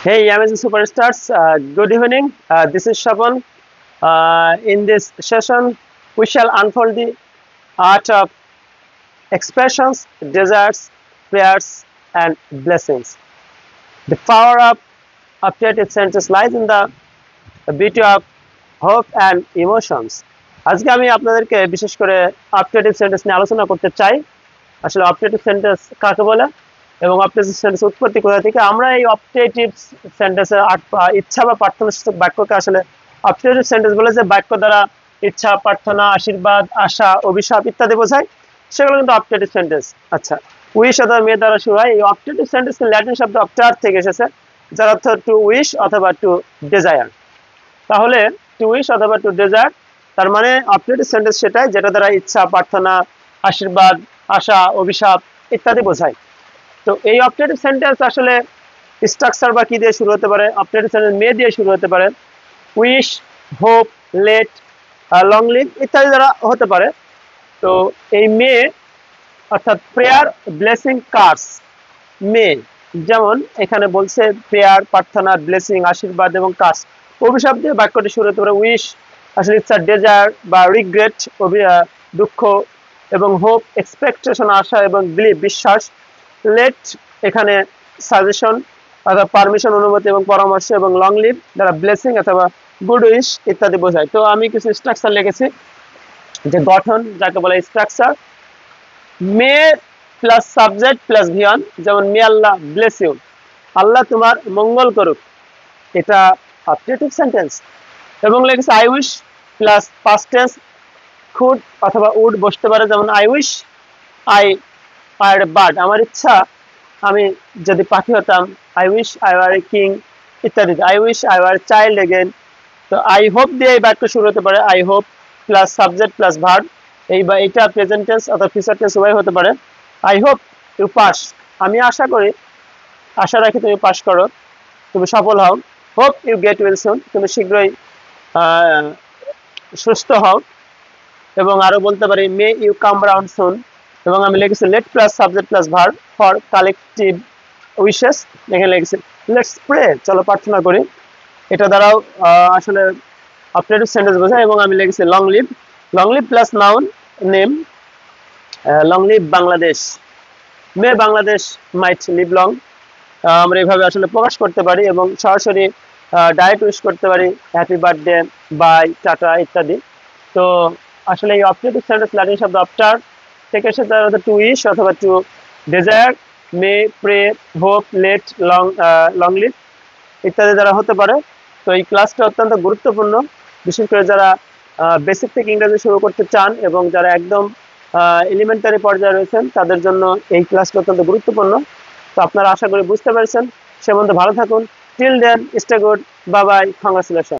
Hey, Amazon Superstars, good evening. This is Shaban. In this session, we shall unfold the art of expressions, desires, prayers, and blessings. The power of optative sentences lies in the beauty of hope and emotions. আজকে আমি আপনাদেরকে বিশেষ করে optative sentence নিয়ে আলোচনা করতে চাই। আসলে অপটেটিভ সেন্টেন্স কাকে বলে এবং অপটেটিভ সেন্টেন্স উৎপত্তি কোথা থেকে। আমরা এই অপটেটিভ সেন্টেন্সের ইচ্ছা বা প্রার্থনাসূচক বাক্যকে আসলে অপটেটিভ সেন্টেন্স বলে, যে বাক্য দ্বারা ইচ্ছা, প্রার্থনা, আশীর্বাদ, আশা, অভিশাপ ইত্যাদি বোঝায়, সেগুলো কিন্তু অপটেটিভ সেন্টেন্স। আচ্ছা, উইশ অথবা মে দ্বারা শুরু হয়। এই অপটেটিভ সেন্টেন্স ল্যাটিন শব্দ অপটার থেকে এসেছে, যার অর্থ টু উইশ অথবা টু ডিজায়ার। তাহলে টু উইশ অথবা টু ডিজায়ার তার মানে অপটেটিভ সেন্টেন্স সেটাই যেটা দ্বারা ইচ্ছা, প্রার্থনা, আশীর্বাদ, আশা, অভিশাপ ইত্যাদি বোঝায়। তো এই অপটেটিভ সেন্টেন্স আসলে স্ট্রাকচার বা কি দিয়ে শুরু হতে পারে? অপটেটিভ সেন্টেন্স মে দিয়ে শুরু হতে পারে, wish, hope, let, long live ইত্যাদি দ্বারা হতে পারে। তো এই মে অর্থাৎ প্রেয়ার, ব্লেসিং, কার্স, মে, যেমন এখানে বলছে প্রেয়ার, প্রার্থনা, ব্লেসিং, আশীর্বাদ এবং কার্স। অভিশাপ দিয়ে বাক্যটি শুরু হতে পারে, উইশ আসলে ইচ্ছা, ডেজায়ার বা রিগ্রেট দুঃখ, এবং হোপ এক্সপেকটেশন আশা, এবং বিলিভ বিশ্বাস। লেট এখানে সাজেশন অথবা পারমিশন অনুমতি এবং পরামর্শ, এবং লং লিভ দ্বারা ব্লেসিং অথবা গুড উইশ ইত্যাদি বোঝায়। তো আমি কিছু স্ট্রাকচার লিখেছি, যে গঠন যাকে বলে structure. May plus subject plus ভিয়ন, যেমন মে আল্লাহ ব্লেস ইউ, আল্লাহ তোমার মঙ্গল করুক, এটা অপটেটিভ সেন্টেন্স। এবং লিখেছে I wish plus past tense, could অথবা উড বসতে পারে, যেমন I wish I are bird, আমার ইচ্ছা আমি যদি পাখি হতাম। I wish I were a king ইত্যাদি। I wish I were child again. তো আই হোপ দিয়ে এই বাক্য শুরু হতে পারে, I hope plus subject plus verb. এই বা এটা প্রেজেন্ট টেন্স অথবা ফিউচার টেন্স উভয় হতে পারে। আই হোপ ইউ পাস, আমি আশা করি, আশা রাখি তুমি পাস করো, তুমি সফল হও। Hope you get well soon, তুমি শীঘ্রই সুস্থ হও। এবং আরো বলতে পারি মে ইউ কাম রাউন্ড সুন। এবং আমি লিখেছি let plus subject plus verb for collective wishes. এখানে লিখেছি লেটস প্রে, চলো প্রার্থনা করি। এটা দ্বারাও আসলে অপটেটিভ সেন্টেন্স বোঝায়। এবং আমি লিখেছি long live, long live plus noun name, long live Bangladesh, may Bangladesh might live long. আমরা এইভাবে আসলে প্রকাশ করতে পারি এবং সরাসরি ডাইরেক্ট উইশ করতে পারি, হ্যাপি বার্থডে, বাই, টাটা ইত্যাদি। তো আসলে এই অপটেটিভ সেন্টেন্স ল্যাটিন শব্দ অপটার থেকে এসে তার টু উইশ অথবা to desire, may, pray, hope, let, long live ইত্যাদি দ্বারা হতে পারে। তো এই ক্লাসটা অত্যন্ত গুরুত্বপূর্ণ, বিশেষ করে যারা বেসিক থেকে ইংরেজি শুরু করতে চান এবং যারা একদম এলিমেন্টারি পর্যায়ে রয়েছেন তাদের জন্য এই ক্লাসটা অত্যন্ত গুরুত্বপূর্ণ। তো আপনারা আশা করি বুঝতে পেরেছেন। সে মধ্যে ভালো থাকুন। Till then, stay good, bye bye, congratulation.